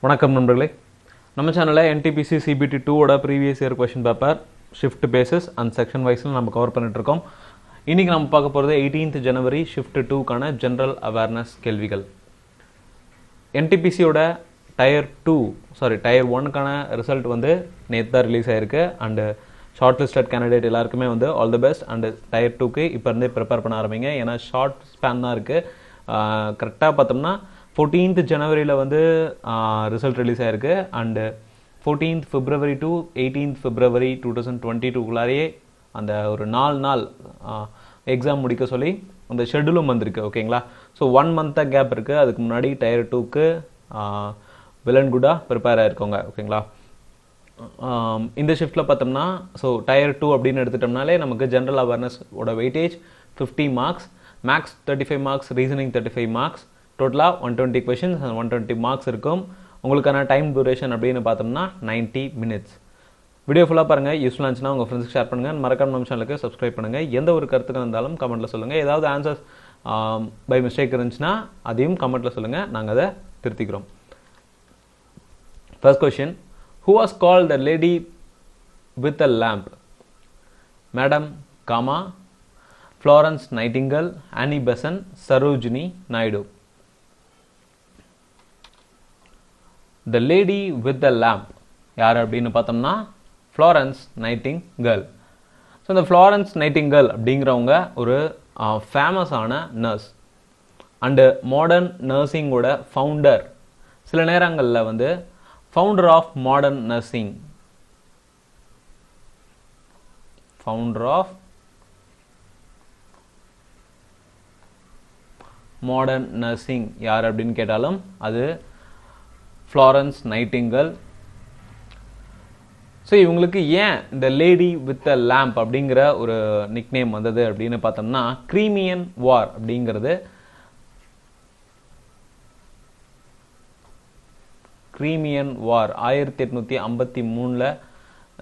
வணக்கம் நண்பர்களே, நம்ம சேனலில் NTPC CBT 2ஓட previous year question paper shift basis and section வைஸில் நம்ம கவர் பண்ணிட்டுருக்கோம். இன்றைக்கி நம்ம பார்க்க போகிறது 18th ஜனவரி ஷிஃப்ட் 2க்கான ஜென்ரல் அவேர்னஸ் கேள்விகள். NTPCயோட டயர் 1க்கான ரிசல்ட் வந்து நேற்று தான் ரிலீஸ் ஆகிருக்கு. அண்டு ஷார்ட் லிஸ்டட் கேண்டிடேட் எல்லாருக்குமே வந்து all the best. And tier 2க்கு இப்போ இருந்தே ப்ரிப்பேர் பண்ண ஆரம்பிங்க. ஏன்னா ஷார்ட் ஸ்பேன் தான் இருக்குது. கரெக்டாக பார்த்தோம்னா 14th ஜனவரியில் வந்து ரிசல்ட் ரிலீஸ் ஆகிருக்கு. And 14th February to 18th February 2022குள்ளாரையே அந்த ஒரு 4 நாள் எக்ஸாம் முடிக்க சொல்லி அந்த ஷெட்யூலும் வந்திருக்கு. ஓகேங்களா? ஸோ 1 month கேப் இருக்குது. அதுக்கு முன்னாடி டயர் 2க்கு வெல் அண்ட் குட்டாக ப்ரிப்பேர் ஆகிருக்கோங்க. ஓகேங்களா? இந்த ஷிஃப்ட்டில் பார்த்தோம்னா ஸோ டயர் 2 அப்படின்னு எடுத்துட்டோம்னாலே நமக்கு ஜென்ரல் அவேர்னஸோட weightage 50 marks, maths 35 marks, reasoning 35 marks, டோட்டலாக 120 கொஷின்ஸ் அண்ட் 120 மார்க்ஸ் இருக்கும். உங்களுக்கான டைம் டியூரேஷன் அப்படின்னு பார்த்தோம்னா 90 minutes. வீடியோ ஃபுல்லாக பாருங்கள். யூஸ்ஃபுல்லாக இருந்துச்சுன்னா உங்கள் ஃப்ரெண்ட்ஸ்க்கு ஷேர் பண்ணுங்கள். மறக்காம நம்ம சேனலுக்கு சப்ஸ்கிரைப் பண்ணுங்கள். எந்த ஒரு கருத்துக்கு இருந்தாலும் கமெண்ட்டில் சொல்லுங்கள். ஏதாவது ஆன்சர்ஸ் பை மிஸ்டேக் இருந்துச்சுன்னா அதையும் கமெண்ட்டில் சொல்லுங்கள். நாங்கள் அதை திருத்திக்கிறோம். First question, who was called the lady with a lamp? Madame Cama, Florence Nightingale, Annie Besant, Sarojini Naidu. The lady with the lamp யார் அப்படின்னு பார்த்தோம்னா ஃப்ளாரன்ஸ் நைட்டிங்கல். ஸோ இந்த ஃப்ளாரன்ஸ் நைட்டிங்கல் அப்படிங்கிறவங்க ஒரு ஃபேமஸான நர்ஸ் அண்டு மாடர்ன் நர்சிங்கோட ஃபவுண்டர். சில நேரங்களில் வந்து founder of modern nursing, founder of modern nursing யார் அப்படின்னு கேட்டாலும் அது ஃப்ளாரன்ஸ் நைட்டிங்கல். ஸோ இவங்களுக்கு ஏன் இந்த லேடி வித் அ லேம்ப் அப்படிங்கிற ஒரு நிக்நேம் வந்தது அப்படின்னு பார்த்தோம்னா கிரீமியன் வார் அப்படிங்கிறது, கிரீமியன் வார் 1853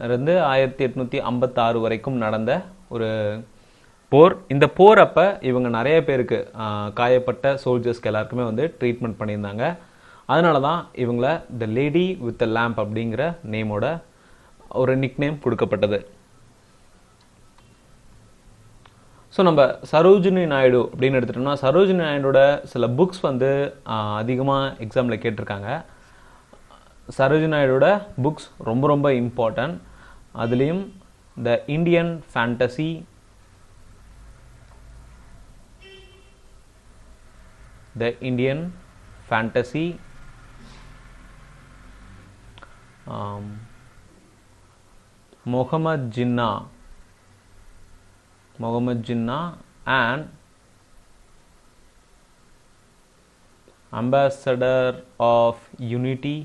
இருந்து 1856 வரைக்கும் நடந்த ஒரு போர். இந்த போர் அப்போ இவங்க நிறைய பேருக்கு காயப்பட்ட சோல்ஜர்ஸ்க்கு எல்லாருக்குமே வந்து ட்ரீட்மெண்ட் பண்ணியிருந்தாங்க. அதனால தான் இவங்கள the lady with the lamp அப்படிங்கிற நேமோட ஒரு நிக்நேம் கொடுக்கப்பட்டது. ஸோ நம்ம சரோஜினி நாயுடு அப்படின்னு எடுத்துட்டோம்னா சரோஜினி நாயுடோட சில புக்ஸ் வந்து அதிகமாக எக்ஸாமில் கேட்டிருக்காங்க. சரோஜினி நாயுடோட புக்ஸ் ரொம்ப ரொம்ப இம்பார்ட்டன்ட். அதுலேயும் the Indian fantasy, the Indian fantasy, Muhammad Jinnah and ambassador of unity,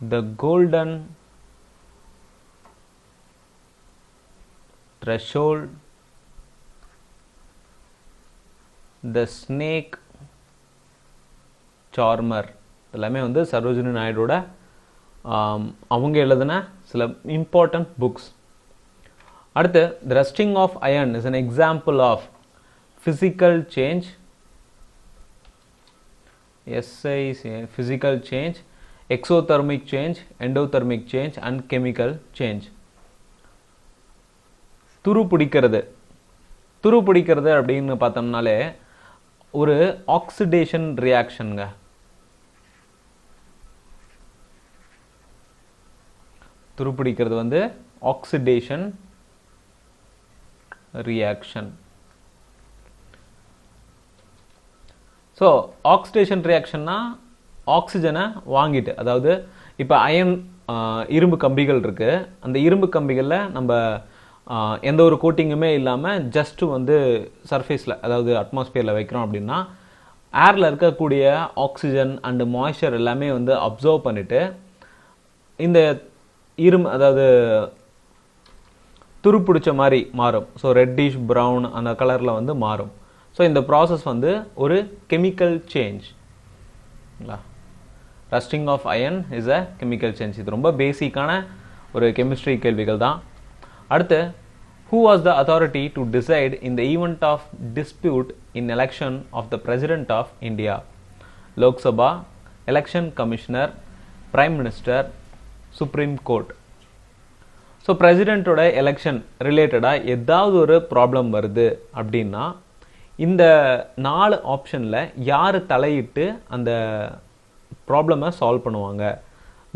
the golden threshold, the snake charmer. எல்லாமே வந்து சரோஜினி நாயுடோட அவங்க எழுதின சில இம்பார்ட்டன்ட் புக்ஸ். அடுத்து the rusting of iron is an example of physical change, physical change, exothermic change, endothermic change and chemical change. துரு பிடிக்கிறது அப்படின்னு பார்த்தோம்னாலே ஒரு ஆக்சிடேஷன் ரியாக்ஷனுங்க. துருப்பிடிக்கிறது வந்து ஆக்சிடேஷன் ரியாக்ஷன். ஸோ ஆக்சிடேஷன் ரியாக்ஷன்னா ஆக்சிஜனை வாங்கிட்டு, அதாவது இப்போ அயன் இரும்பு கம்பிகள் இருக்குது. அந்த இரும்பு கம்பிகளில் நம்ம எந்த ஒரு கோட்டிங்குமே இல்லாமல் ஜஸ்ட்டு வந்து சர்ஃபேஸில் அதாவது அட்மாஸ்பியரில் வைக்கிறோம் அப்படின்னா ஏரில் இருக்கக்கூடிய ஆக்சிஜன் அண்டு மாய்ஸ்சர் எல்லாமே வந்து அப்சர்வ் பண்ணிவிட்டு இந்த அதாவது துருப்பிடிச்ச மாதிரி மாறும். ஸோ ரெட்டிஷ் ப்ரௌன் அந்த கலரில் வந்து மாறும். ஸோ இந்த ப்ராசஸ் வந்து ஒரு chemical change. Rusting of iron is a chemical change. இது ரொம்ப பேசிக்கான ஒரு கெமிஸ்ட்ரி கேள்விகள் தான். அடுத்து Who was the authority to decide in the event of dispute in election of the President of India? Lok Sabha, Election Commissioner, Prime Minister, Supreme Court. So பிரசிடெண்ட்டோட election ரிலேட்டடாக ஏதாவது ஒரு ப்ராப்ளம் வருது அப்படின்னா இந்த 4 ஆப்ஷனில் யார் தலையிட்டு அந்த ப்ராப்ளமை சால்வ் பண்ணுவாங்க?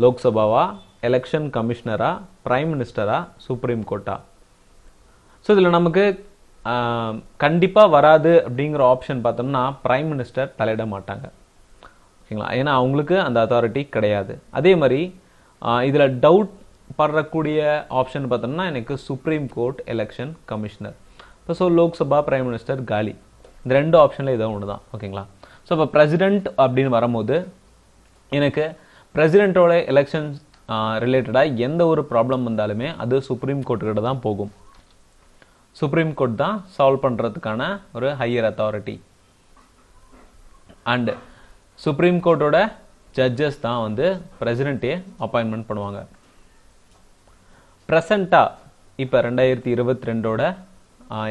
லோக்சபாவா, எலெக்ஷன் கமிஷனரா, பிரைம் மினிஸ்டரா, சுப்ரீம் கோர்ட்டா? ஸோ இதில் நமக்கு கண்டிப்பாக வராது அப்படிங்கிற ஆப்ஷன் பார்த்தோம்னா பிரைம் மினிஸ்டர் தலையிட மாட்டாங்க, ஓகேங்களா? ஏன்னா அவங்களுக்கு அந்த அத்தாரிட்டி கிடையாது. அதே மாதிரி இதில் டவுட் படுறக்கூடிய ஆப்ஷன் பார்த்தோம்னா எனக்கு சுப்ரீம் கோர்ட், எலெக்ஷன் கமிஷனர். இப்போ ஸோ லோக்சபா, பிரைம் மினிஸ்டர் காலி. இந்த 2 ஆப்ஷனில் ஏதோ ஒன்று தான், ஓகேங்களா? ஸோ இப்போ பிரசிடெண்ட் அப்படின்னு வரும்போது எனக்கு பிரசிடெண்ட்டோட எலெக்ஷன்ஸ் ரிலேட்டடாக எந்த ஒரு ப்ராப்ளம் வந்தாலுமே அது சுப்ரீம் கோர்ட்டுக்கிட்ட தான் போகும். சுப்ரீம் கோர்ட் தான் சால்வ் பண்ணுறதுக்கான ஒரு ஹையர் அத்தாரிட்டி. அண்ட் சுப்ரீம் கோர்ட்டோட ஜட்ஜஸ் தான் வந்து பிரசிடெண்ட்டே அப்பாயின்மெண்ட் பண்ணுவாங்க. ப்ரெசண்ட்டாக இப்போ 2022ஓட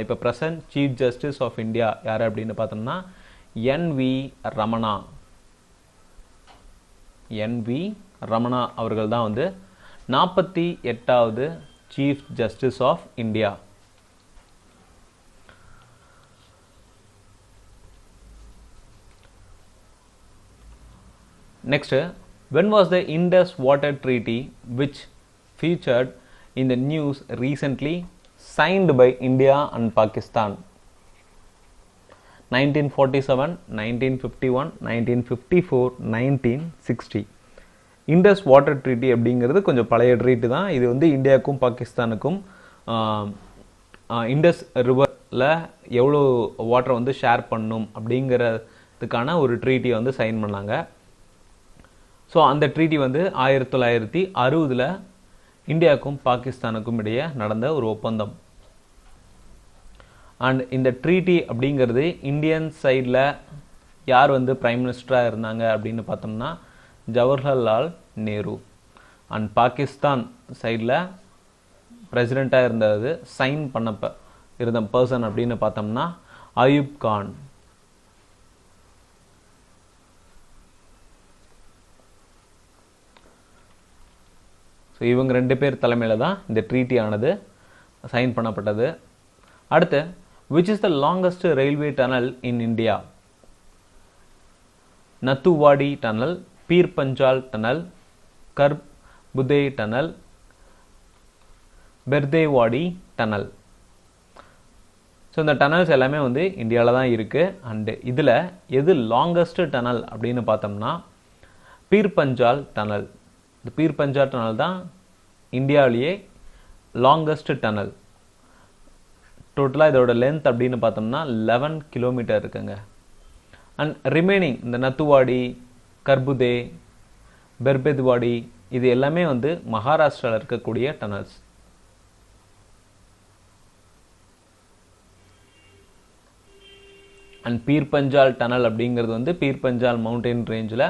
இப்போ present chief justice of India யார் அப்படின்னு பார்த்தோம்னா என்.வி. ரமணா. என்.வி. ரமணா அவர்கள் தான் வந்து 48வது chief justice of India. Next, when was the Indus Water Treaty, which featured in the news recently, signed by India and Pakistan? 1947, 1951, 1954, 1960. Indies water treaty அப்படிங்கிறது கொஞ்சம் பழைய ட்ரீட்டி தான். இது வந்து இந்தியாவுக்கும் பாகிஸ்தானுக்கும் இண்டஸ் ரிவரில் எவ்வளோ வாட்டரை வந்து ஷேர் பண்ணணும் அப்படிங்கிறதுக்கான ஒரு ட்ரீட்டியை வந்து சைன் பண்ணாங்க. ஸோ அந்த ட்ரீட்டி வந்து 1960 இந்தியாவுக்கும் பாகிஸ்தானுக்கும் இடையே நடந்த ஒரு ஒப்பந்தம். அண்ட் இந்த ட்ரீட்டி அப்படிங்கிறது இந்தியன் சைடில் யார் வந்து பிரைம் மினிஸ்டராக இருந்தாங்க அப்படின்னு பார்த்தோம்னா ஜவஹர்லால் நேரு. அண்ட் பாகிஸ்தான் சைடில் பிரசிடெண்ட்டாக இருந்தது சைன் பண்ணப்ப இருந்த பர்சன் அப்படின்னு பார்த்தோம்னா அயூப் கான். ஸோ இவங்க 2 பேர் தலைமையில் தான் இந்த ட்ரீட்டி ஆனது சைன் பண்ணப்பட்டது. அடுத்து, which is the longest railway tunnel in India? Nathuwadi tunnel, Pir Panjal tunnel, Karbude tunnel, Berdewadi tunnel. So இந்த டனல்ஸ் எல்லாமே வந்து இந்தியாவில் தான் இருக்குது. அண்டு இதில் எது லாங்கஸ்ட் டனல் அப்படின்னு பார்த்தோம்னா பீர் பஞ்சால் டனல். இந்த பீர் பஞ்சால் டனல் தான் இந்தியாவிலேயே லாங்கஸ்ட் டனல். டோட்டலாக இதோட லென்த் அப்படின்னு பார்த்தோம்னா 11 கிலோமீட்டர் இருக்குங்க. அண்ட் ரிமைனிங் இந்த நத்துவாடி, கர்புதே, பெர்பெத்வாடி இது எல்லாமே வந்து மகாராஷ்டிராவில் இருக்கக்கூடிய tunnels. And beer Panjal tunnel அப்படிங்கிறது வந்து பீர் பஞ்சால் மவுண்டன் ரேஞ்சில்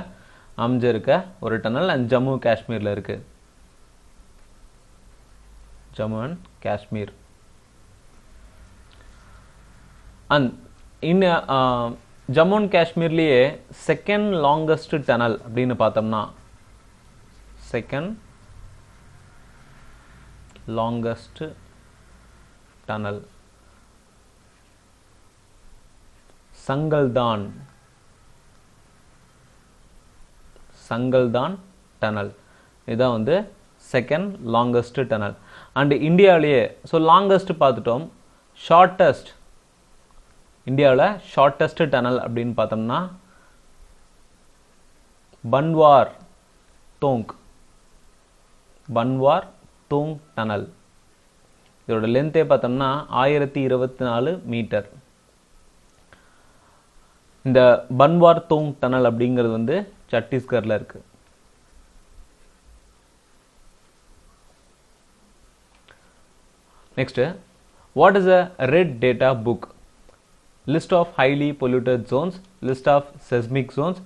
அமைஞ்சிருக்க ஒரு டனல். அண்ட் ஜம்மு காஷ்மீரில் இருக்குது. Jammu and Kashmir. And Jammu and காஷ்மீர்லேயே செகண்ட் லாங்கஸ்ட் டனல் அப்படின்னு பார்த்தோம்னா second longest tunnel Sangaldan. Sangaldan tunnel இதுதான் வந்து செகண்ட் லாங்கஸ்ட் டனல். அண்ட் இந்தியாவிலேயே ஸோ லாங்கஸ்ட் பார்த்துட்டோம். ஷார்ட்டஸ்ட் இந்தியாவில் ஷார்ட்டஸ்ட் டனல் அப்படின்னு பார்த்தோம்னா பன்வார் தோங். பன்வார் தோங் டனல் இதோட லென்த்தே பார்த்தோம்னா 1024 மீட்டர். இந்த பன்வார் தோங் டனல் அப்படிங்கிறது வந்து சத்தீஸ்கரில் இருக்கு. Next, what is a red data book? List of highly polluted zones, list of seismic zones,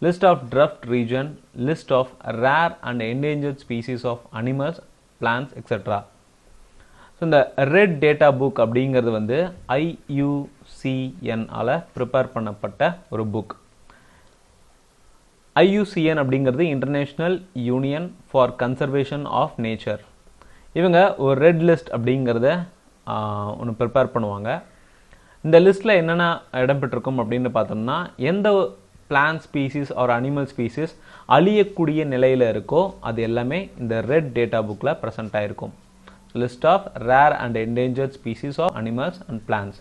list of drought region, list of rare and endangered species of animals, plants, etcetera. So இந்த red data book அப்படிங்கிறது வந்து IUCN ஆல் prepare பண்ணப்பட்ட ஒரு book. IUCN அப்படிங்கிறது international union for conservation of nature. இவங்க ஒரு red list அப்படிங்கிறத ஒன்று ப்ரிப்பேர் பண்ணுவாங்க. இந்த லிஸ்ட்டில் என்னென்ன இடம்பெற்றிருக்கும் அப்படின்னு பார்த்தோம்னா, எந்த plant species or animal species அழியக்கூடிய நிலையில் இருக்கோ அது எல்லாமே இந்த ரெட் டேட்டா புக்கில் ப்ரெசென்ட் ஆகிருக்கும். List of rare and endangered species of animals and plants.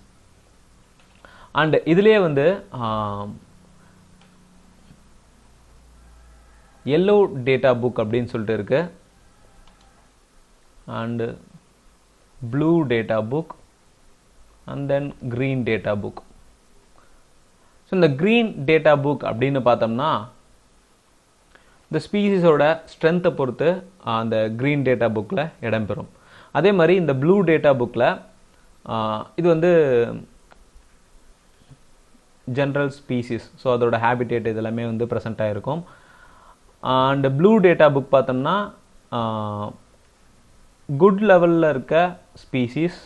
And இதுலேயே வந்து எல்லோ டேட்டா புக் அப்படின்னு சொல்லிட்டு இருக்கு, and blue data book, and then green data book. So இந்த க்ரீன் டேட்டா புக் அப்படின்னு பார்த்தோம்னா இந்த ஸ்பீசிஸோட ஸ்ட்ரென்த்தை பொறுத்து அந்த க்ரீன் டேட்டா புக்கில் இடம்பெறும். அதே மாதிரி இந்த ப்ளூ டேட்டா புக்கில் இது வந்து ஜென்ரல் ஸ்பீசிஸ், ஸோ அதோட ஹேபிடேட் இதெல்லாமே வந்து ப்ரெசென்ட் ஆகிருக்கும். அண்ட் ப்ளூ டேட்டா புக் பார்த்தோம்னா குட் லெவலில் இருக்க ஸ்பீசிஸ்,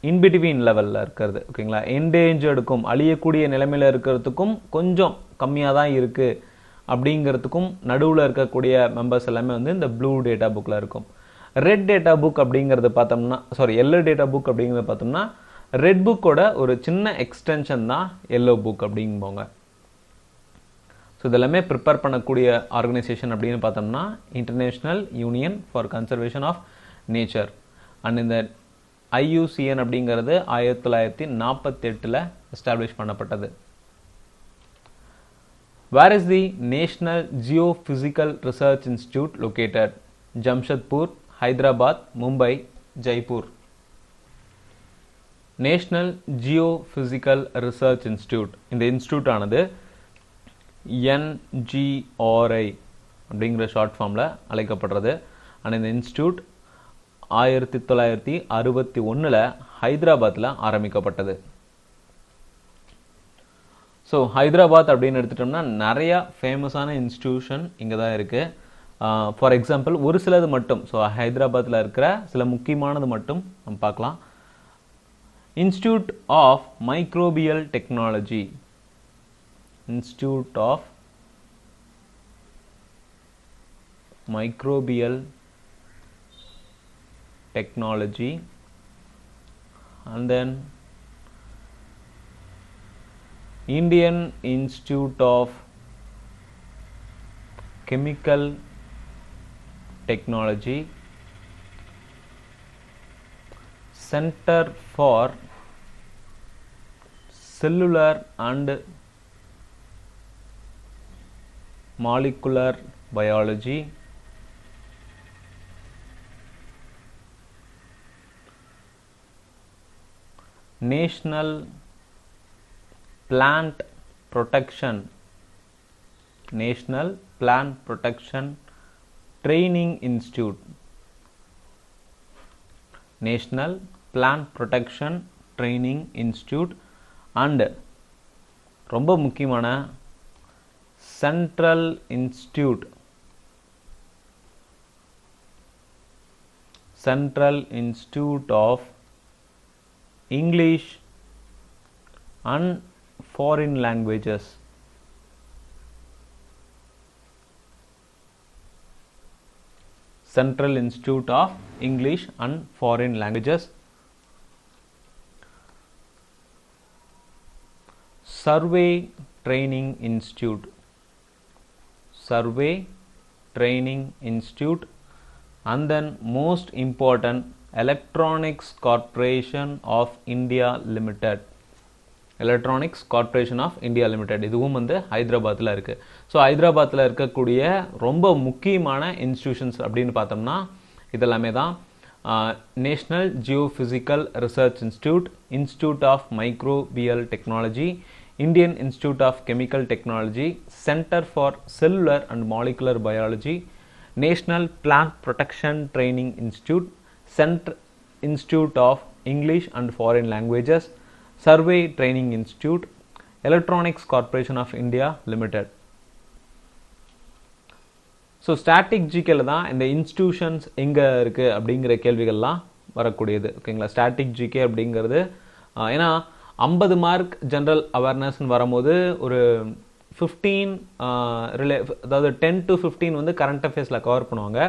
இன்பிட்வீன் லெவலில் இருக்கிறது, ஓகேங்களா, என்டேஞ்சர்டுக்கும் அழியக்கூடிய நிலைமையில் இருக்கிறதுக்கும் கொஞ்சம் கம்மியாக தான் இருக்குது அப்படிங்கிறதுக்கும் நடுவில் இருக்கக்கூடிய மெம்பர்ஸ் எல்லாமே வந்து இந்த ப்ளூ டேட்டா புக்கில் இருக்கும். ரெட் டேட்டா புக் அப்படிங்கிறது பார்த்தோம்னா எல்லோ டேட்டா புக் அப்படிங்கிறத பார்த்தோம்னா ரெட் புக்கோட ஒரு சின்ன எக்ஸ்டென்ஷன் தான் எல்லோ புக் அப்படிங்குவாங்க. ஸோ இதெல்லாமே ப்ரிப்பேர் பண்ணக்கூடிய ஆர்கனைசேஷன் அப்படின்னு பார்த்தோம்னா international union for conservation of nature. And இந்த IUCN அப்படிங்கிறது 1948 எஸ்டாப்ளிஷ் பண்ணப்பட்டது. Where is the National Geophysical Research Institute located? Jamshedpur, Hyderabad, Mumbai, Jaipur. National geophysical research institute, இந்த இன்ஸ்டியூட் ஆனது NGRI அப்படிங்கிற ஷார்ட் ஃபார்மில் அழைக்கப்படுறது. அண்ட் இந்த இன்ஸ்டியூட் 1961 ஹைதராபாத்தில் ஆரம்பிக்கப்பட்டது. ஸோ ஹைதராபாத் அப்படின்னு எடுத்துட்டோம்னா நிறையா ஃபேமஸான இன்ஸ்டியூஷன் இங்கே தான் இருக்குது. ஃபார் எக்ஸாம்பிள் ஒரு சிலது மட்டும், ஸோ ஹைதராபாத்தில் இருக்கிற சில முக்கியமானது மட்டும் நம்ம பார்க்கலாம். Institute of microbial technology, institute of microbial technology, and then Indian Institute of Chemical Technology, Center for Cellular and Molecular Biology, National Plant Protection, National Plant Protection Training Institute, National Plant Protection Training Institute, and ரொம்ப முக்கியமான Central Institute, Central Institute of English and Foreign Languages, Central Institute of English and Foreign Languages, Survey Training Institute, Survey Training Institute, and then most important Electronics Corporation of India Limited, Electronics Corporation of India Limited, இதுவும் வந்து ஹைதராபாத்தில் இருக்குது. So ஹைதராபாத்தில் இருக்கக்கூடிய ரொம்ப முக்கியமான institutions அப்படின்னு பார்த்தோம்னா இதெல்லாமே தான். National geophysical research institute, institute of microbial technology, Indian institute of chemical technology, centre for cellular and molecular biology, national plant protection training institute, Central Institute of English and Foreign Languages, Survey Training Institute, Electronics Corporation of India Limited. So static ஜிகேல தான் இந்த institutions எங்கே இருக்குது அப்படிங்கிற கேள்விகள்லாம் வரக்கூடியது. ஓகேங்களா? Static GK அப்படிங்கிறது ஏன்னா 50 மார்க் ஜென்ரல் அவேர்னஸ்ன்னு வரும்போது ஒரு 15 அதாவது 10 to 15 வந்து கரண்ட் அஃபேர்ஸில் கவர் பண்ணுவாங்க.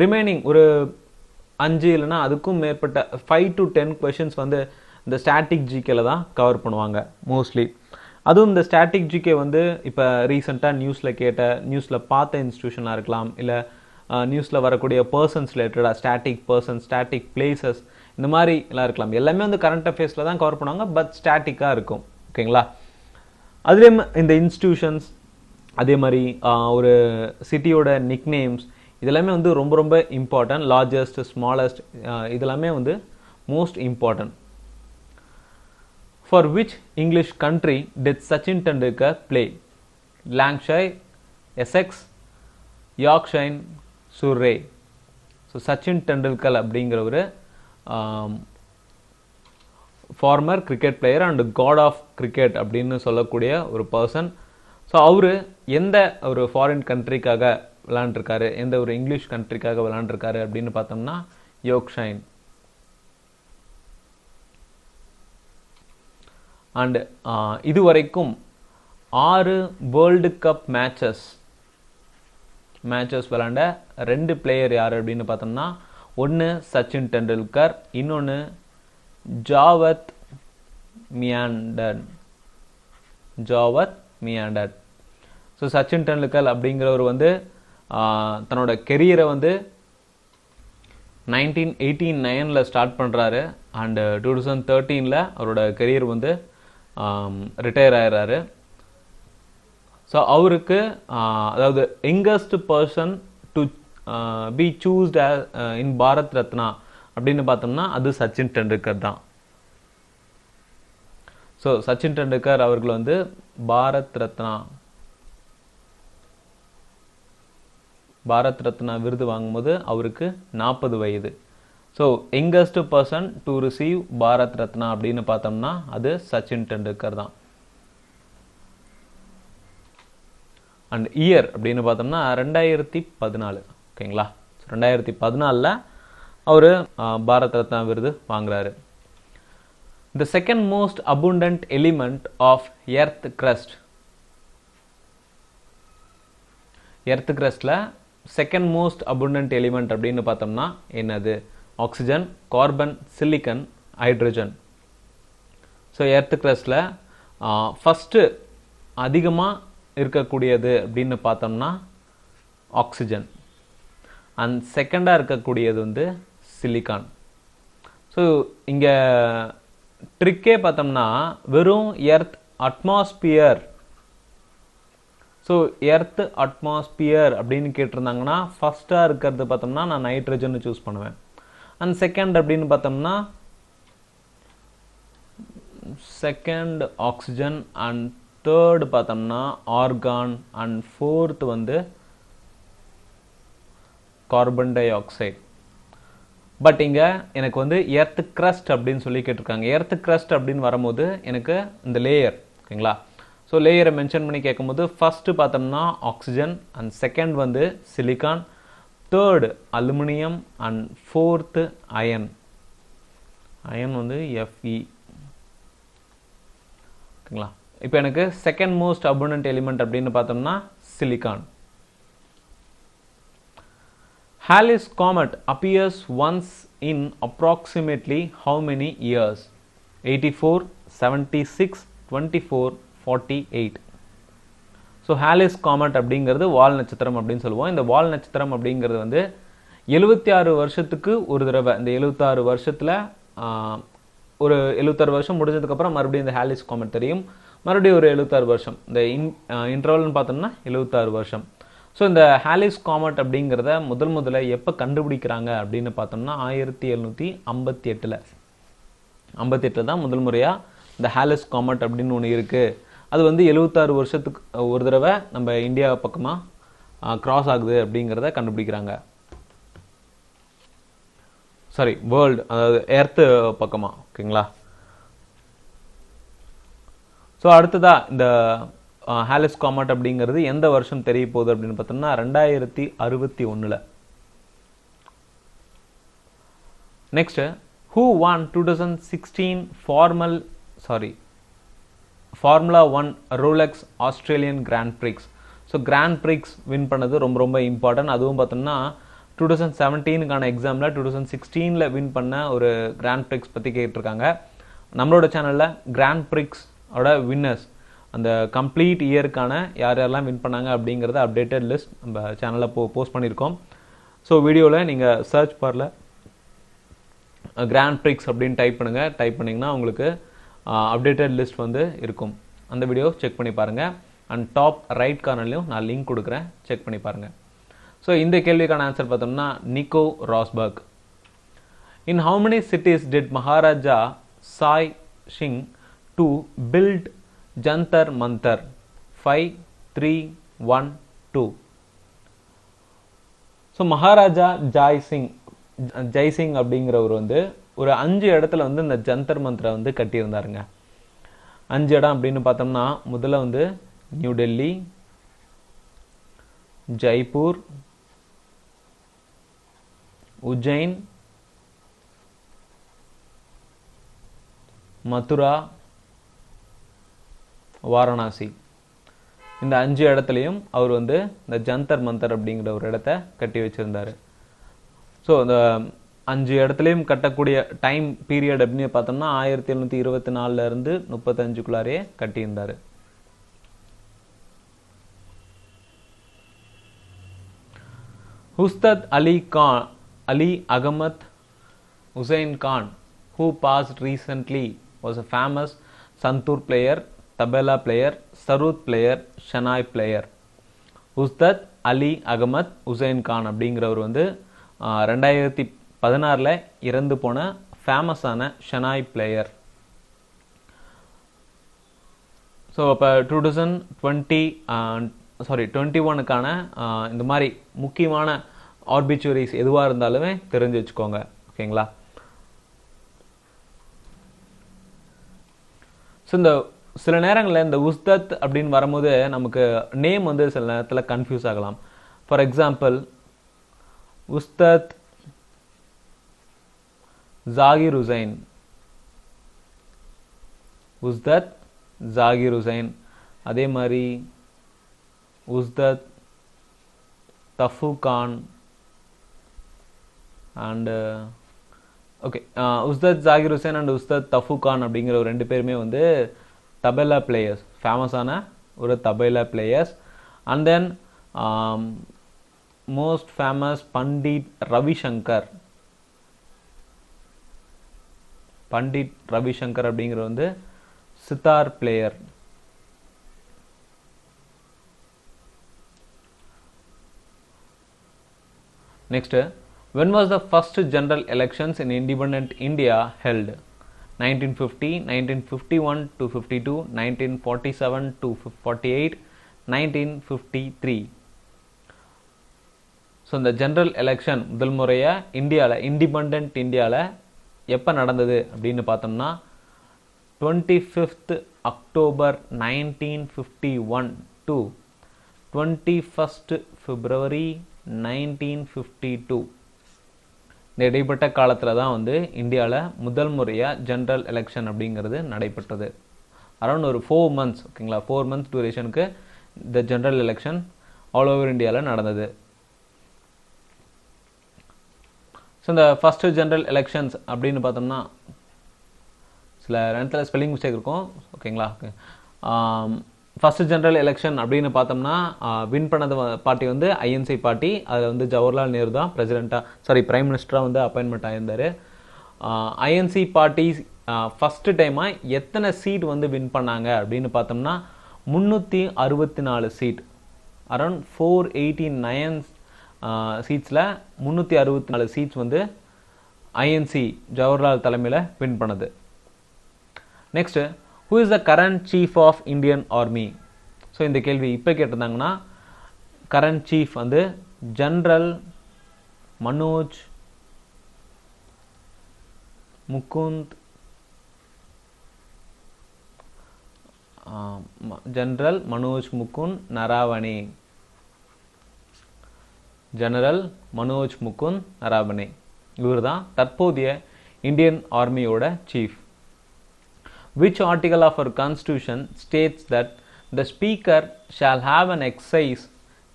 ரிமைனிங் ஒரு 5 இல்லைனா அதுக்கும் மேற்பட்ட 5 to 10 கொஷின்ஸ் வந்து இந்த ஸ்டாட்டிக் ஜிகேல தான் கவர் பண்ணுவாங்க மோஸ்ட்லி. அதுவும் இந்த ஸ்டாட்டிக் ஜிகே வந்து இப்போ ரீசெண்டாக நியூஸில் பார்த்த இன்ஸ்டியூஷனாக இருக்கலாம், இல்லை நியூஸில் வரக்கூடிய பர்சன்ஸ் ரிலேட்டடாக ஸ்டாட்டிக் பர்சன்ஸ், ஸ்டாட்டிக் பிளேசஸ், இந்த மாதிரி எல்லாம் இருக்கலாம். எல்லாமே வந்து கரண்ட் அஃபேர்ஸில் தான் கவர் பண்ணுவாங்க, பட் ஸ்டாட்டிக்காக இருக்கும். ஓகேங்களா? அதுலேயும் இந்த இன்ஸ்டியூஷன்ஸ், அதே மாதிரி ஒரு சிட்டியோட நிக்நேம்ஸ், இதெல்லாமே வந்து ரொம்ப ரொம்ப இம்பார்ட்டன்ட். லார்ஜஸ்ட், ஸ்மாலஸ்ட், இதெல்லாமே வந்து most important. For which English country did Sachin Tendulkar play? Lancashire, Essex, Yorkshire, Surrey. So Sachin Tendulkar அப்படிங்கிற ஒரு former cricket player and God of cricket அப்படின்னு சொல்லக்கூடிய ஒரு பர்சன். ஸோ அவர் எந்த ஒரு ஃபாரின் கண்ட்ரிக்காக விளாண்டுருக்காரு, எந்த ஒரு இங்கிலீஷ் கண்ட்ரிக்காக விளாண்டுருக்காரு அப்படின்னு பார்த்தோம்னா யோர்க்ஷைர். அண்ட் இதுவரைக்கும் 6 வேர்ல்டு கப் மேட்சஸ் விளாண்ட 2 பிளேயர் யார் அப்படின்னு பார்த்தோம்னா, ஒன்று சச்சின் டெண்டுல்கர், இன்னொன்று ஜாவத் மியாண்டட். ஸோ சச்சின் டெண்டுல்கர் அப்படிங்கிறவர் வந்து தன்னோட கெரியரை வந்து 1989 ஸ்டார்ட் பண்ணுறாரு அண்ட் 2013 அவரோட கெரியர் வந்து ரிட்டையர் ஆகிறாரு. ஸோ அவருக்கு அதாவது யங்கஸ்ட் பர்சன் டு பி சூஸ்ட் இன் பாரத் ரத்னா அப்படின்னு பார்த்தோம்னா அது சச்சின் டெண்டுல்கர் தான். ஸோ சச்சின் டெண்டுல்கர் அவர்கள் வந்து பாரத் ரத்னா விருது வாங்கும்போது அவருக்கு 40 வயது. So youngest person to receive Bharat Ratna அப்படின்னு பார்த்தோம்னா அது சச்சின் டெண்டுல்கர் தான். அண்ட் இயர் அப்படின்னு பார்த்தோம்னா 2014. ஓகேங்களா? 2014 அவர் பாரத் ரத்னா விருது வாங்குறாரு. The second most abundant element of earth crust. Earth கிரஸ்ட்ல செகண்ட் மோஸ்ட் அபுண்டன்ட் எலிமெண்ட் அப்படின்னு பார்த்தோம்னா என்னது? Oxygen, carbon, silicon, hydrogen. So earth கிரஸ்ட்ல ஃபஸ்ட்டு அதிகமாக இருக்கக்கூடியது அப்படின்னு பார்த்தோம்னா ஆக்சிஜன் அண்ட் செகண்டாக இருக்கக்கூடியது வந்து சிலிக்கான். ஸோ இங்கே ட்ரிக்கே பார்த்தோம்னா வெறும் earth atmosphere. So earth atmosphere அப்படின்னு கேட்டிருந்தாங்கன்னா ஃபஸ்ட்டாக இருக்கிறது பார்த்தோம்னா நான் நைட்ரஜன் சூஸ் பண்ணுவேன். அண்ட் செகண்ட் அப்படின்னு பார்த்தோம்னா செகண்ட் ஆக்சிஜன் அண்ட் தேர்டு பார்த்தோம்னா ஆர்கான் அண்ட் ஃபோர்த் வந்து கார்பன் டை ஆக்சைடு. பட் இங்கே எனக்கு வந்து எர்த் கிரஸ்ட் அப்படின்னு சொல்லி கேட்டிருக்காங்க. எர்த் கிரஸ்ட் அப்படின்னு வரும்போது எனக்கு இந்த லேயர், ஓகேங்களா? ஸோ லேயரை மென்ஷன் பண்ணி கேட்கும்போது ஃபஸ்ட்டு பார்த்தோம்னா ஆக்சிஜன் அண்ட் செகண்ட் வந்து silicon, third aluminium and fourth iron. Iron வந்து Fe. ஓகேங்களா? இப்போ எனக்கு செகண்ட் மோஸ்ட் அபுண்டன்ட் எலிமெண்ட் அப்படின்னு பார்த்தோம்னா silicon. Halley's comet appears once in approximately how many years? 84, 76, 24, 48. So Hollis Comet அப்படிங்கிறது வால் நட்சத்திரம் அப்படின்னு சொல்லுவோம். இந்த வால் நட்சத்திரம் அப்படிங்கிறது வந்து 76 வருஷத்துக்கு ஒரு தடவை, இந்த 76 வருஷத்தில் ஒரு 76 வருஷம் முடிஞ்சதுக்கப்புறம் மறுபடியும் இந்த ஹாலிஸ் காமெட் தெரியும். மறுபடியும் ஒரு 76 வருஷம், இந்த இன்டர்வல்னு பார்த்தோம்னா 76 வருஷம். ஸோ இந்த ஹாலிஸ் காமெட் அப்படிங்கிறத முதல்ல எப்போ கண்டுபிடிக்கிறாங்க அப்படின்னு பார்த்தோம்னா 1758 தான் முதல் முறையாக இந்த ஹாலிஸ் காமெட் அப்படின்னு ஒன்று இருக்குது. அது வந்து 76 வருஷத்துக்கு ஒரு தடவை நம்ம இந்தியா பக்கமாக கிராஸ் ஆகுது அப்படிங்கிறத கண்டுபிடிக்கிறாங்க. சாரி, வேர்ல்டு, அதாவது எர்த்து பக்கமாக. ஓகேங்களா? ஸோ அடுத்ததா இந்த ஹாலிஸ் காமெட் அப்படிங்கிறது எந்த வருஷம் தெரிய போகுது அப்படின்னு பார்த்தோம்னா 2061. Next, who won 2016 Formula 1 Rolex Australian Grand Prix? So grand prix win பண்ணது ரொம்ப ரொம்ப இம்பார்ட்டன்ட். அதுவும் பார்த்தோம்னா 2017க்கான எக்ஸாமில் 2016 வின் பண்ண ஒரு கிராண்ட் ப்ரிக்ஸ் பற்றி கேட்டிருக்காங்க. நம்மளோட சேனலில் கிராண்ட் ப்ரிக்ஸோட வின்னர்ஸ் அந்த கம்ப்ளீட் இயருக்கான யார் யாரெல்லாம் வின் பண்ணாங்க அப்படிங்கிறத அப்டேட்டட் லிஸ்ட் நம்ம சேனலில் போஸ்ட் பண்ணியிருக்கோம். ஸோ வீடியோவில் நீங்கள் சர்ச் பாரில் கிராண்ட் ப்ரிக்ஸ் அப்படின்னு டைப் பண்ணிங்கன்னா உங்களுக்கு அப்டேட்டட் லிஸ்ட் வந்து இருக்கும். அந்த வீடியோ செக் பண்ணி பாருங்கள். அண்ட் டாப் ரைட் கார்னர்லையும் நான் லிங்க் கொடுக்குறேன், செக் பண்ணி பாருங்கள். ஸோ இந்த கேள்விக்கான ஆன்சர் பார்த்தோம்னா Nico Rosberg. In how many cities did Maharaja Jai Singh to build Jantar Mantar? 5, 3, 1, 2. So Maharaja Jaisingh அப்படிங்கிறவர் வந்து ஒரு 5 இடத்துல வந்து இந்த ஜந்தர் மந்தரை வந்து கட்டியிருந்தாருங்க. 5 இடம் அப்படின்னு பார்த்தோம்னா முதல்ல வந்து நியூ டெல்லி, ஜெய்ப்பூர், உஜ்ஜைன், மதுரா, வாரணாசி. இந்த 5 இடத்துலையும் அவர் வந்து இந்த ஜந்தர் மந்தர் அப்படிங்கிற ஒரு இடத்த கட்டி வச்சிருந்தாரு. ஸோ இந்த 5 இடத்துலையும் கட்டக்கூடிய டைம் பீரியட் அப்படின்னு பார்த்தோம்னா 1724 இருந்து 35க்குள்ளாரே கட்டியிருந்தாரு. Ustad Ali Ahmad Hussain Khan, who passed recently, was a famous santoor player, tabla player, sarut player, shanai player. Ustad Ali Ahmad Hussain Khan அப்படிங்கிறவர் வந்து 2016 இறந்து போன ஃபேமஸான ஷனாய் பிளேயர். ஸோ இப்போ 2021க்கான இந்த மாதிரி முக்கியமான ஆர்பிச்சுவரிஸ் எதுவாக இருந்தாலுமே தெரிஞ்சு வச்சுக்கோங்க, ஓகேங்களா? ஸோ இந்த சில நேரங்களில் இந்த உஸ்தத் அப்படின்னு வரும்போது நமக்கு நேம் வந்து சில நேரத்தில் கன்ஃபியூஸ் ஆகலாம். For example Ustad Zakir Hussain, Ustad Zakir Hussain. அதே மாதிரி உஸ்தத் தஃபு கான் அண்ட் உஸ்தத் ஜாகிர் ஹுசைன் அண்ட் உஸ்தத் தஃபு கான் அப்படிங்கிற ஒரு 2 பேருமே வந்து தபேலா பிளேயர்ஸ், ஃபேமஸான ஒரு tabla players. And then most famous Pandit Ravishankar அப்படிங்கிற வந்து sitar player. Next, when was the first general elections in independent India held? 1950, 1951 to 52, 1947 to 48, 1953. So இந்த ஜென்ரல் எலெக்ஷன் முதல் முறையாக இண்டிபெண்ட் இந்தியாவில் எப்போ நடந்தது அப்படின்னு பார்த்தோம்னா 25th October 1951 to 21st February 1952. இந்த இடைப்பட்ட காலத்தில் தான் வந்து இந்தியாவில் முதல் முறையாக ஜென்ரல் எலெக்ஷன் அப்படிங்கிறது நடைபெற்றது. அரௌண்ட் ஒரு 4 months, ஓகேங்களா, 4 months டூரேஷனுக்கு இந்த ஜென்ரல் எலெக்ஷன் ஆல் ஓவர் இந்தியாவில் நடந்தது. ஸோ இந்த ஃபஸ்ட்டு ஜென்ரல் எலெக்ஷன்ஸ் அப்படின்னு பார்த்தோம்னா சில நேரத்தில் ஸ்பெல்லிங் மிஸ்டேக் இருக்கும், ஓகேங்களா. ஃபஸ்ட்டு ஜென்ரல் எலெக்ஷன் அப்படின்னு பார்த்தோம்னா வின் பண்ணது பார்ட்டி வந்து ஐஎன்சி பார்ட்டி. அதில் வந்து ஜவஹர்லால் நேரு தான் பிரைம் மினிஸ்டராக வந்து அப்பாயின்மெண்ட் ஆகியிருந்தார். ஐஎன்சி பார்ட்டி ஃபஸ்ட்டு டைமாக எத்தனை சீட் வந்து வின் பண்ணாங்க அப்படின்னு பார்த்தோம்னா 364 சீட். அரௌண்ட் 489 சீட்ஸில் 364 சீட்ஸ் வந்து ஐஎன்சி ஜவஹர்லால் தலைமையில் வின் பண்ணது. Next, who is the current chief of Indian Army? So இந்த கேள்வி இப்போ கேட்டிருந்தாங்கன்னா கரண்ட் சீஃப் வந்து ஜெனரல் மனோஜ் முகுந்த் நராவனே. ஜெனரல் மனோஜ் முகுந்த் நராவனே. இவர் தான் தற்போதைய இந்தியன் ஆர்மியோட chief. Which article of our constitution states that the speaker shall have an exercise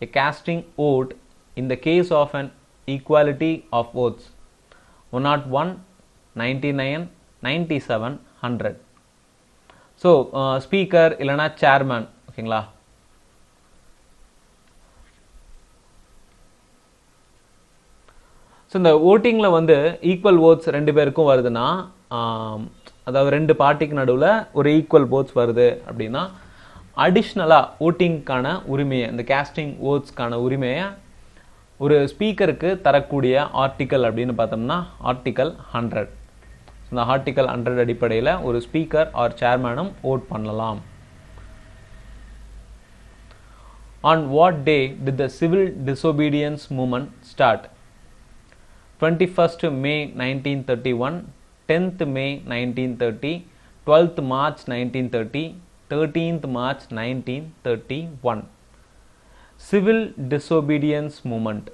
a casting vote in the case of an equality of votes? 101, 99, 97, 100. So speaker இல்லைனா chairman, ஓகேங்களா. So இந்த ஓட்டிங்கில் வந்து equal oats 2 பேருக்கும் வருதுன்னா, அதாவது 2 பார்ட்டிக்கு நடுவில் ஒரு ஈக்குவல் ஓட்ஸ் வருது அப்படின்னா, அடிஷ்னலாக ஓட்டிங்க்கான உரிமையை, இந்த கேஸ்டிங் ஓட்ஸ்க்கான உரிமையை ஒரு ஸ்பீக்கருக்கு தரக்கூடிய ஆர்டிக்கல் அப்படின்னு பார்த்தோம்னா ஆர்டிக்கல் 100. இந்த ஆர்டிக்கல் 100 அடிப்படையில் ஒரு ஸ்பீக்கர் ஆர் சேர்மேனும் ஓட் பண்ணலாம். On what day did the civil disobedience movement start? 21st May 1931, 10th May 1930, 12th March 1930, 13th March 1931. Civil disobedience movement.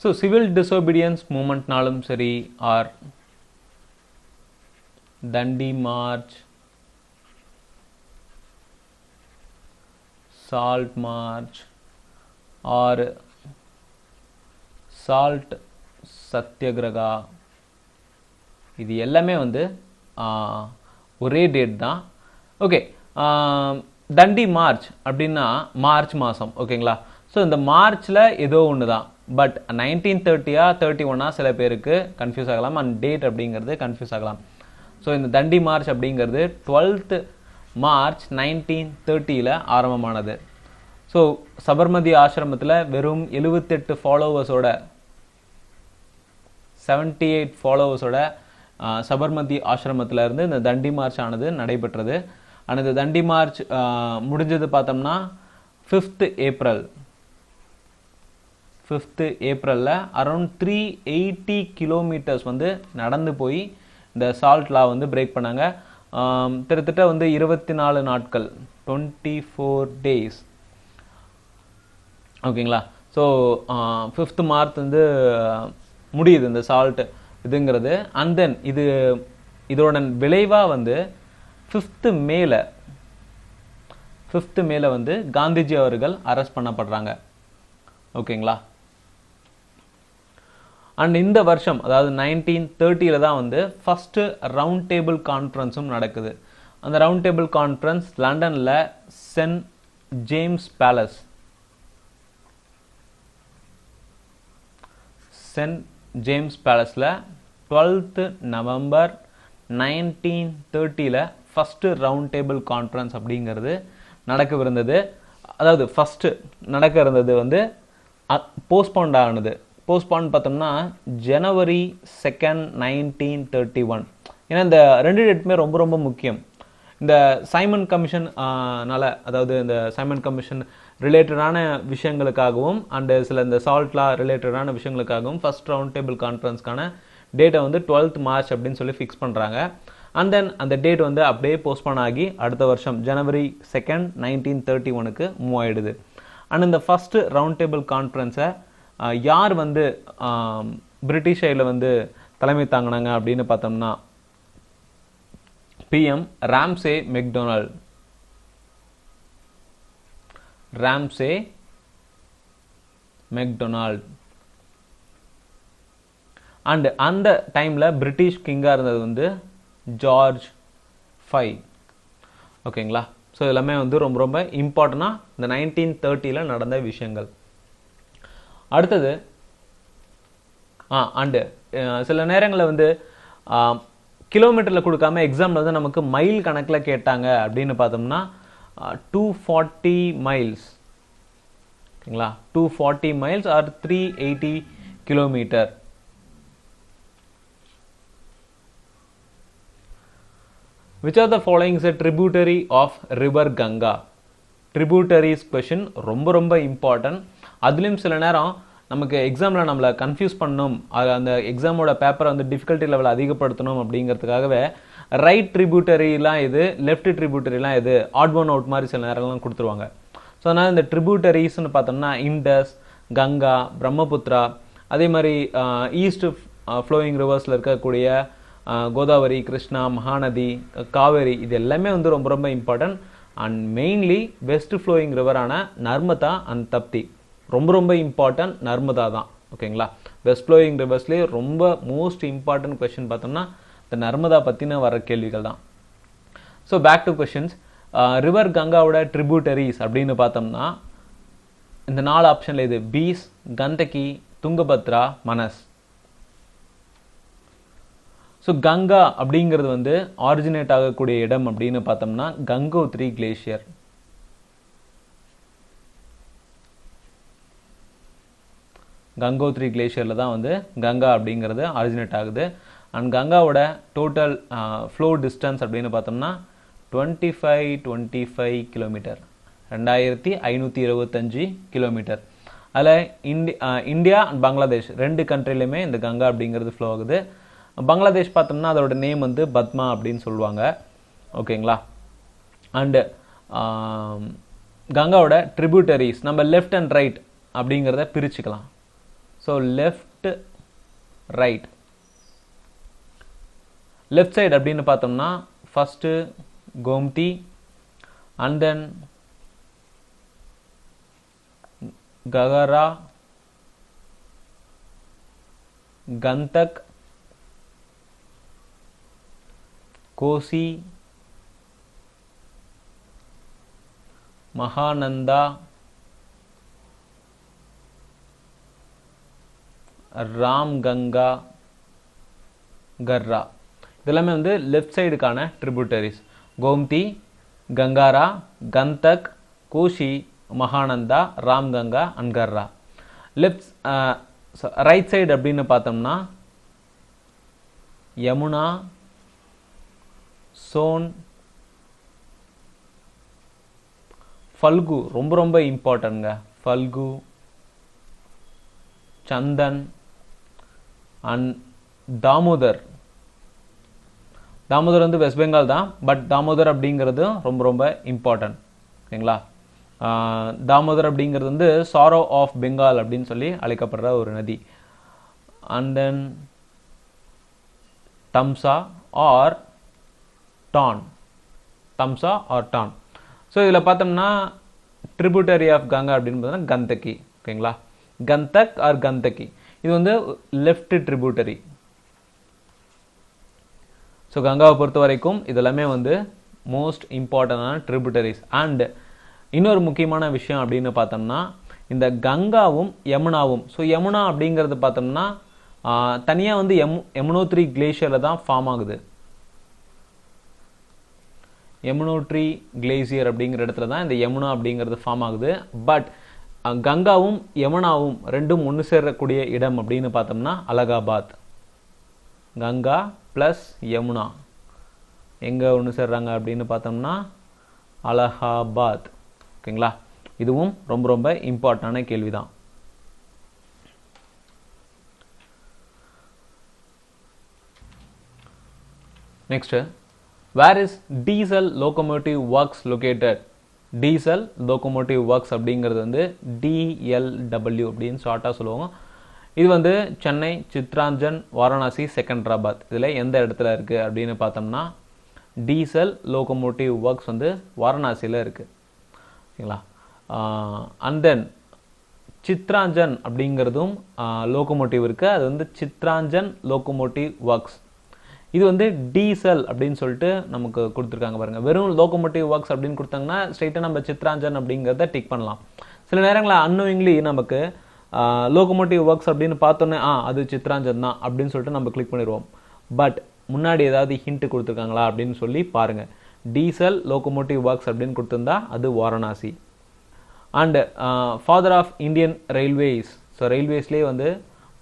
So civil disobedience மூமெண்ட்னாலும் சரி, or Dandi march, salt march, or salt Satyagraha, இது எல்லாமே வந்து ஒரே date தான். Okay, Dandi march அப்படின்னா மார்ச் மாதம், ஓகேங்களா. ஸோ இந்த மார்ச்சில் ஏதோ ஒன்று தான். பட் 1930 31 சில பேருக்கு கன்ஃபியூஸ் ஆகலாம், அண்ட் டேட் அப்படிங்கிறது கன்ஃபியூஸ் ஆகலாம். ஸோ இந்த தண்டி மார்ச் அப்படிங்கிறது 12th March 1930 ஆரம்பமானது. ஸோ சபர்மதி ஆசிரமத்தில் வெறும் 78 ஃபாலோவர்ஸோட 78 ஃபாலோவர்ஸோட சபர்மதி ஆசிரமத்தில் இருந்து இந்த தண்டி மார்ச் ஆனது நடைபெற்றது. அண்ட் இந்த தண்டி மார்ச் முடிஞ்சது பார்த்தோம்னா 5th ஏப்ரலில் அரௌண்ட் 380 கிலோமீட்டர்ஸ் வந்து நடந்து போய் இந்த சால்ட் லா வந்து பிரேக் பண்ணாங்க. கிட்டத்தட்ட வந்து 24 நாட்கள், 24 days, ஓகேங்களா. ஸோ 5th March வந்து முடியுது இந்த சால்ட் இதுங்கிறது. அண்ட் தென் இதோட விளைவாக வந்து 5th மேல வந்து காந்திஜி அவர்கள் அரெஸ்ட் பண்ணப்படுறாங்க, ஓகேங்களா. அண்ட் இந்த வருஷம், அதாவது 1930 தான் வந்து ஃபர்ஸ்ட் ரவுண்ட் டேபிள் கான்ஃபரன்ஸும் நடக்குது. அந்த ரவுண்ட் டேபிள் கான்ஃபரன்ஸ் லண்டனில் சென்ட் ஜேம்ஸ் பேலஸில் 12th November 1930 first round table conference அப்படிங்கிறது நடக்கவிருந்தது. அதாவது ஃபர்ஸ்ட் நடக்க இருந்தது வந்து போஸ்ட்போண்ட் ஆனது. போஸ்ட்போன் பார்த்தோம்னா January 2nd 1931. ஏன்னா இந்த 2 டேட்டுமே ரொம்ப ரொம்ப முக்கியம். இந்த சைமன் கமிஷன் அதாவது இந்த சைமன் கமிஷன் ரிலேட்டடான விஷயங்களுக்காகவும் அண்டு சில இந்த சால்ட் லா ரிலேட்டடான விஷயங்களுக்காகவும் ஃபர்ஸ்ட் ரவுண்ட் டேபிள் கான்ஃபரன்ஸ்க்கான டேட்டை வந்து 12th March அப்படின்னு சொல்லி ஃபிக்ஸ் பண்ணுறாங்க. அண்ட் தென் அந்த டேட் வந்து அப்படியே போஸ்ட்போன் ஆகி அடுத்த வருஷம் January 2nd 1931 மூவ் ஆயிடுது. அண்ட் இந்த ஃபர்ஸ்ட் ரவுண்ட் டேபிள் கான்ஃபரன்ஸை யார் வந்து பிரிட்டிஷ் சைடில் வந்து தலைமை தாங்கினாங்க அப்படின்னு பார்த்தோம்னா PM ராம்சே மெக்டொனால்ட். அண்ட் அந்த டைமில் பிரிட்டிஷ் கிங்காக இருந்தது வந்து ஜார்ஜ் 5, ஓகேங்களா. ஸோ எல்லாமே வந்து ரொம்ப ரொம்ப இம்பார்ட்டண்டாக இந்த 1930 நடந்த விஷயங்கள். அடுத்தது அண்டு சில நேரங்களில் வந்து கிலோமீட்டரில் கொடுக்காம எக்ஸாமில் வந்து நமக்கு மைல் கணக்கில் கேட்டாங்க அப்படின்னு பார்த்தோம்னா 240 miles, ஓகேங்களா. 240 miles R 380 kilometer. Which of the following is a tributary of river Ganga? Tributaries question ரொம்ப ரொம்ப இம்பார்ட்டன்ட். அதுலேயும் சில நேரம் நமக்கு எக்ஸாமில் நம்மளை கன்ஃபியூஸ் பண்ணணும், அந்த எக்ஸாமோட பேப்பரை வந்து டிஃபிகல்ட்டி லெவல் அதிகப்படுத்தணும் அப்படிங்கிறதுக்காகவே ரைட் ட்ரிபியூட்டரிலாம் இது, லெஃப்ட் ட்ரிபியூட்டரிலாம் இது, ஆட் ஒன் அவுட் மாதிரி சில நேரம்லாம் கொடுத்துருவாங்க. ஸோ அதனால் இந்த ட்ரிபியூட்டரிஸ்ன்னு பார்த்தோம்னா இண்டஸ், கங்கா, பிரம்மபுத்திரா அதே மாதிரி ஈஸ்ட் ஃப்ளோயிங் ரிவர்ஸில் இருக்கக்கூடிய கோதாவரி, கிருஷ்ணா, மகாநதி, காவேரி இது எல்லாமே வந்து ரொம்ப ரொம்ப important. And mainly west flowing ரிவரான நர்மதா அண்ட் தப்தி ரொம்ப ரொம்ப இம்பார்ட்டன்ட் நர்மதா தான். ஓகேங்களா, வெஸ்ட் ஃப்ளோயிங் ரிவர்ஸ்லேயே ரொம்ப மோஸ்ட் இம்பார்ட்டன்ட் கொஸ்டின் பார்த்தோம்னா இந்த நர்மதா பற்றின வர கேள்விகள் தான். So back to questions. River கங்காவோட ட்ரிபியூட்டரிஸ் அப்படின்னு பார்த்தோம்னா இந்த 4 ஆப்ஷனில் இது பீஸ், கந்தகி, துங்கபத்ரா, மனஸ். ஸோ கங்கா அப்படிங்கிறது வந்து ஆரிஜினேட் ஆகக்கூடிய இடம் அப்படின்னு பார்த்தோம்னா கங்கோத்ரி கிளேஷியர். கங்கோத்ரி கிளேஷியரில் தான் வந்து கங்கா அப்படிங்கிறது ஆரிஜினேட் ஆகுது. அண்ட் கங்காவோட டோட்டல் ஃப்ளோ டிஸ்டன்ஸ் அப்படின்னு பார்த்தோம்னா 25 கிலோமீட்டர், 2525 கிலோமீட்டர். அதில் இந்தியா அண்ட் பங்களாதேஷ் 2 கண்ட்ரிலையுமே இந்த கங்கா அப்படிங்கிறது ஃப்ளோ ஆகுது. பங்களாதேஷ் பார்த்தோம்னா அதோட நேம் வந்து பத்மா அப்படின்னு சொல்லுவாங்க. ஓகேங்களா, அண்டு கங்காவோட ட்ரிபியூட்டரிஸ் நம்ம லெஃப்ட் அண்ட் ரைட் அப்படிங்கிறத பிரிச்சுக்கலாம். So left right, left side அப்படின்னு பார்த்தோம்னா first Gomti and then Ghaghara, Gandak, Kosi, Mahananda, Ramganga, Karra. இதெல்லாமே வந்து லெஃப்ட் சைடுக்கான ட்ரிபியூட்டரிஸ். கோம்தி, கங்காரா, Gandak, Kosi, Mahananda, Ramganga and Karra. Left right side அப்படின்னு பார்த்தோம்னா யமுனா, சோன், ஃபல்கு ரொம்ப ரொம்ப இம்பார்ட்டன்ட்ங்க. ஃபல்கு, சந்தன் அண்ட் தாமோதர். தாமோதர் வந்து வெஸ்ட் பெங்கால் தான், பட் தாமோதர் அப்படிங்கிறது ரொம்ப ரொம்ப இம்பார்ட்டன்ட். ஓகேங்களா, தாமோதர் அப்படிங்கிறது வந்து சாரோ ஆஃப் பெங்கால் அப்படின்னு சொல்லி அழைக்கப்படுற ஒரு நதி. And then Tamsa or Tons, Tamsa or Tons. So இதில் பார்த்தோம்னா ட்ரிபியூட்டரி ஆஃப் கங்கா அப்படின்னு பார்த்தோம்னா கந்தகி. ஓகேங்களா, கந்தக் ஆர் கந்தகி இது வந்து லெஃப்ட் ட்ரிபியூட்டரி. ஸோ கங்காவை பொறுத்த வரைக்கும் இதெல்லாமே வந்து மோஸ்ட் இம்பார்ட்டண்டான ட்ரிபியூட்டரிஸ். அண்ட் இன்னொரு முக்கியமான விஷயம் அப்படின்னு பார்த்தோம்னா இந்த கங்காவும் யமுனாவும், ஸோ யமுனா அப்படிங்கிறது பார்த்தோம்னா தனியாக வந்து யமுனோத்ரி கிளேஷியரில் தான் ஃபார்ம் ஆகுது. யமுனோத்ரி கிளேசியர் அப்படிங்கிற இடத்துல தான் இந்த யமுனா அப்படிங்கிறது ஃபார்ம் ஆகுது. பட் கங்காவும் யமுனாவும் ரெண்டும் ஒன்று சேரக்கூடிய இடம் அப்படின்னு பார்த்தோம்னா அலகாபாத். கங்கா ப்ளஸ் யமுனா எங்கே ஒன்று சேர்றாங்க அப்படின்னு பார்த்தோம்னா அலகாபாத். ஓகேங்களா, இதுவும் ரொம்ப ரொம்ப இம்பார்ட்டண்டான கேள்வி தான். Next, where is diesel locomotive works located? Diesel locomotive works அப்படிங்கிறது வந்து DLW அப்படின்னு ஷார்ட்டாக சொல்லுவாங்க. இது வந்து சென்னை, சித்ராஞ்சன், வாரணாசி, செகந்திராபாத் இதில் எந்த இடத்துல இருக்குது அப்படின்னு பார்த்தோம்னா டீசல் லோகோமோட்டிவ் ஒர்க்ஸ் வந்து வாரணாசியில் இருக்குது. ஓகேங்களா, அண்ட் தென் சித்ராஞ்சன் அப்படிங்கிறதும் லோகோமோட்டிவ் இருக்குது. அது வந்து சித்ராஞ்சன் லோகோமோட்டிவ் ஒர்க்ஸ். இது வந்து டீசல் அப்படின்னு சொல்லிட்டு நமக்கு கொடுத்துருக்காங்க பாருங்கள். வெறும் லோகோமோட்டிவ் ஒர்க்ஸ் அப்படின்னு கொடுத்தாங்கன்னா ஸ்ட்ரைட்டாக நம்ம சித்ராஞ்சன் அப்படிங்கிறத டிக் பண்ணலாம். சில நேரங்களில் அன்னோயிங்லி நமக்கு லோகோமோட்டிவ் ஒர்க்ஸ் அப்படின்னு பார்த்தோன்னே அது சித்ராஞ்சன் தான் அப்படின்னு சொல்லிட்டு நம்ம கிளிக் பண்ணிடுவோம். பட் முன்னாடி ஏதாவது ஹிண்ட் கொடுத்துருக்காங்களா அப்படின்னு சொல்லி பாருங்கள். டீசல் லோகோமோட்டிவ் ஒர்க்ஸ் அப்படின்னு கொடுத்துருந்தா அது Varanasi. And father of Indian railways, so ரயில்வேஸ்லேயே வந்து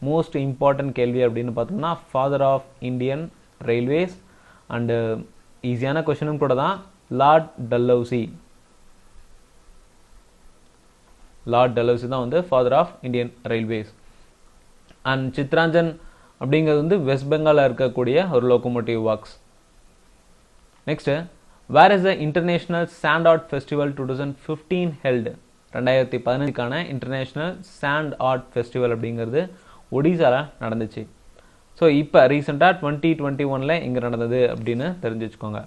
மோஸ்ட் இம்பார்ட்டன்ட் கேள்வி அப்படின்னு பார்த்தோம்னா father of Indian railways. And ஈஸியான கொஷனும் கூட தான், லார்ட் டல்ஹௌசி. லார்ட் டல்ஹௌசி தான் வந்து father of Indian railways. And Chittaranjan அப்படிங்கிறது வந்து வெஸ்ட் பெங்காலில் இருக்கக்கூடிய ஒரு locomotive works. Next, where is the international sand art festival 2015 held? 2015க்கான இன்டர்நேஷ்னல் சாண்ட் ஆர்ட் ஃபெஸ்டிவல் அப்படிங்கிறது ஒடிசாவில் நடந்துச்சு. ஸோ இப்போ ரீசெண்டாக 2021 இங்கே நடந்தது அப்படின்னு தெரிஞ்சு வச்சுக்கோங்க.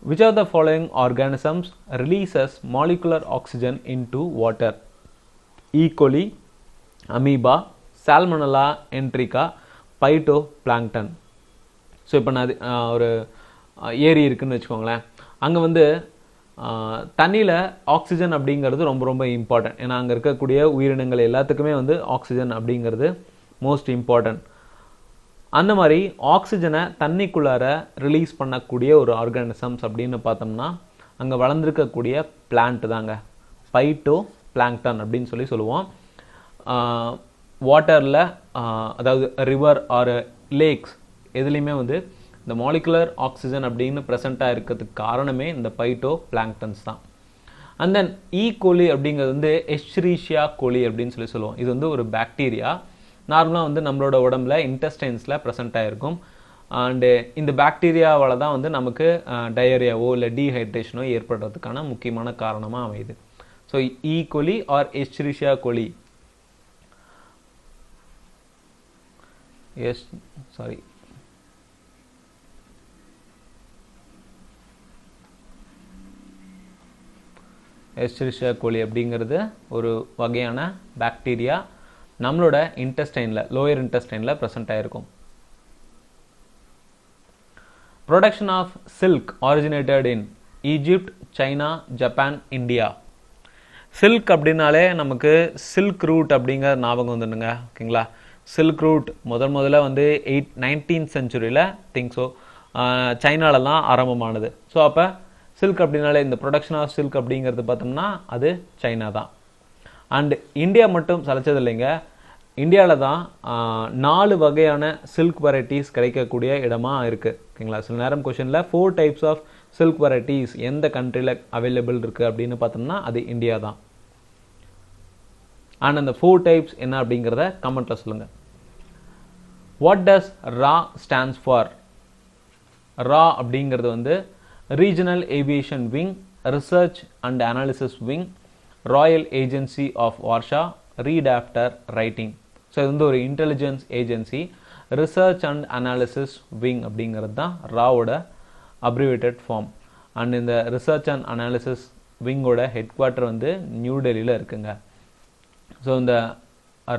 Which of the following organisms releases molecular oxygen into water? E. coli, amoeba, salmonella enterica, phytoplankton. So இப்போ நான் ஒரு ஏரி இருக்குதுன்னு வச்சுக்கோங்களேன். அங்கே வந்து தண்ணியில் ஆக்சிஜன் அப்படிங்கிறது ரொம்ப ரொம்ப இம்பார்ட்டன்ட். ஏன்னா அங்கே இருக்கக்கூடிய உயிரினங்கள் எல்லாத்துக்குமே வந்து ஆக்சிஜன் அப்படிங்கிறது மோஸ்ட் இம்பார்ட்டன்ட். அந்த மாதிரி ஆக்சிஜனை தண்ணிக்குள்ளார ரிலீஸ் பண்ணக்கூடிய ஒரு ஆர்கானிசம்ஸ் அப்படின்னு பார்த்தோம்னா அங்கே வளர்ந்துருக்கக்கூடிய பிளான்ட் தாங்க பைட்டோ பிளாங்க்டன் அப்படின்னு சொல்லுவோம். வாட்டரில் அதாவது ரிவர் ஆர் லேக்ஸ் எதுலேயுமே வந்து இந்த மாலிகுலர் ஆக்சிஜன் அப்படின்னு ப்ரெசண்ட்டாக இருக்கிறதுக்கு காரணமே இந்த பைட்டோ பிளாங்க்டன்ஸ் தான். அண்ட் தென் ஈ கோலி அப்படிங்கிறது வந்து எஸ்ரிஷியா கோலி அப்படின்னு சொல்லுவோம். இது வந்து ஒரு பாக்டீரியா. நார்மலாக வந்து நம்மளோட உடம்புல இன்டெஸ்டைன்ஸில் ப்ரெசென்ட் ஆகிருக்கும். அண்டு இந்த பாக்டீரியாவால் தான் வந்து நமக்கு டயரியாவோ இல்லை டீஹைட்ரேஷனோ ஏற்படுறதுக்கான முக்கியமான காரணமாக அமையுது. ஸோ ஈ கோலி ஆர் எஸ்ரிஷியா கோலி எஸ்ரிஷியா கோலி அப்படிங்கிறது ஒரு வகையான பாக்டீரியா நம்மளோட இன்டெஸ்டைனில் லோயர் இன்டெஸ்டைனில் ப்ரெசென்ட் ஆகிருக்கும். Production of silk originated in Egypt, China, Japan, India. Silk அப்படின்னாலே நமக்கு சில்க் ரூட் அப்படிங்கிற ஞாபகம் வந்துடுங்க. ஓகேங்களா? சில்க் ரூட் முதல்ல வந்து 19th century திங்க் ஸோ சைனாலலாம் ஆரம்பமானது. ஸோ அப்போ சில்க் அப்படின்னாலே இந்த ப்ரொடக்ஷன் ஆஃப் சில்க் அப்படிங்கிறது பார்த்தோம்னா அது சைனா தான். அண்ட் இந்தியா மட்டும் சளைச்சது இல்லைங்க. இந்தியாவில் தான் 4 வகையான சில்க் வெரைட்டிஸ் கிடைக்கக்கூடிய இடமா இருக்குது. ஓகேங்களா? சில நேரம் கொஷனில் 4 types ஆஃப் சில்க் வெரைட்டிஸ் எந்த கண்ட்ரியில் அவைலபிள் இருக்குது அப்படின்னு பார்த்தோம்னா அது இந்தியா தான். அண்ட் அந்த 4 types என்ன அப்படிங்கிறத கமெண்ட்டில் சொல்லுங்கள். வாட் டஸ் ரா ஸ்டாண்ட்ஸ் ஃபார்? ரா அப்படிங்கிறது வந்து regional aviation wing, research and analysis wing, royal agency of Warsaw, read after writing. So இது வந்து ஒரு intelligence agency. Research and analysis wing அப்படிங்கிறது தான் ராவோட அப்ரிவேட்டட் ஃபார்ம். அண்ட் இந்த ரிசர்ச் அண்ட் அனாலிசிஸ் விங்கோட ஹெட் குவார்ட்டர் வந்து நியூ டெல்லியில் இருக்குங்க. ஸோ இந்த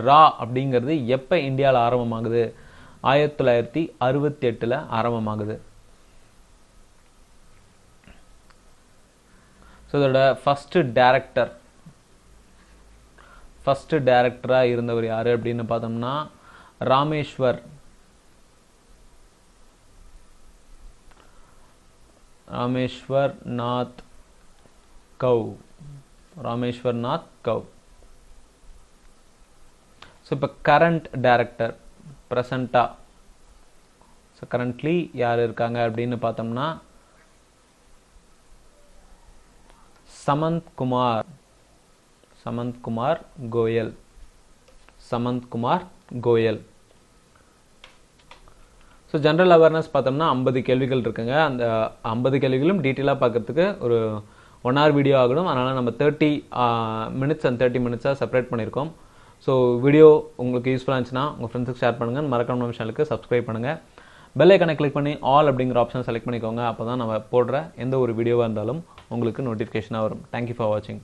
ரா அப்படிங்கிறது எப்போ இந்தியாவில் ஆரம்பமாகுது? 1968 ஆரம்பமாகுது. ஸோ இதோட ஃபஸ்ட்டு டைரக்டராக இருந்தவர் யார் அப்படின்னு பார்த்தோம்னா ராமேஸ்வர் நாத் கவ். ஸோ இப்போ கரண்ட் டைரக்டர் ப்ரெசண்ட்டாக ஸோ கரண்ட்லி யார் இருக்காங்க அப்படின்னு பார்த்தோம்னா Samanth Kumar Goyal. So general awareness பார்த்தோம்னா 50 கேள்விகள் இருக்குங்க. அந்த 50 கேள்விகளும் டீட்டெயிலாக பார்க்கறதுக்கு ஒரு 1 hour வீடியோ ஆகணும். அதனால் நம்ம 30 minutes and 30 minutes செப்பரேட் பண்ணியிருக்கோம். ஸோ வீடியோ உங்களுக்கு யூஸ்ஃபுல்லாக இருந்துச்சுன்னா உங்கள் ஃப்ரெண்ட்ஸுக்கு ஷேர் பண்ணுங்கள். மறக்காம நம்ம சேனலுக்கு சப்ஸ்கிரைப் பண்ணுங்கள். பெல் ஐக்கனை கிளிக் பண்ணி ஆல் அப்படிங்கிற ஆப்ஷன் செலக்ட் பண்ணிக்கோங்க. அப்போ தான் நம்ம போடுற எந்த ஒரு வீடியோவாக இருந்தாலும் உங்களுக்கு நோட்டிஃபிகேஷனாக வரும். தேங்க்யூ ஃபார் வாட்சிங்.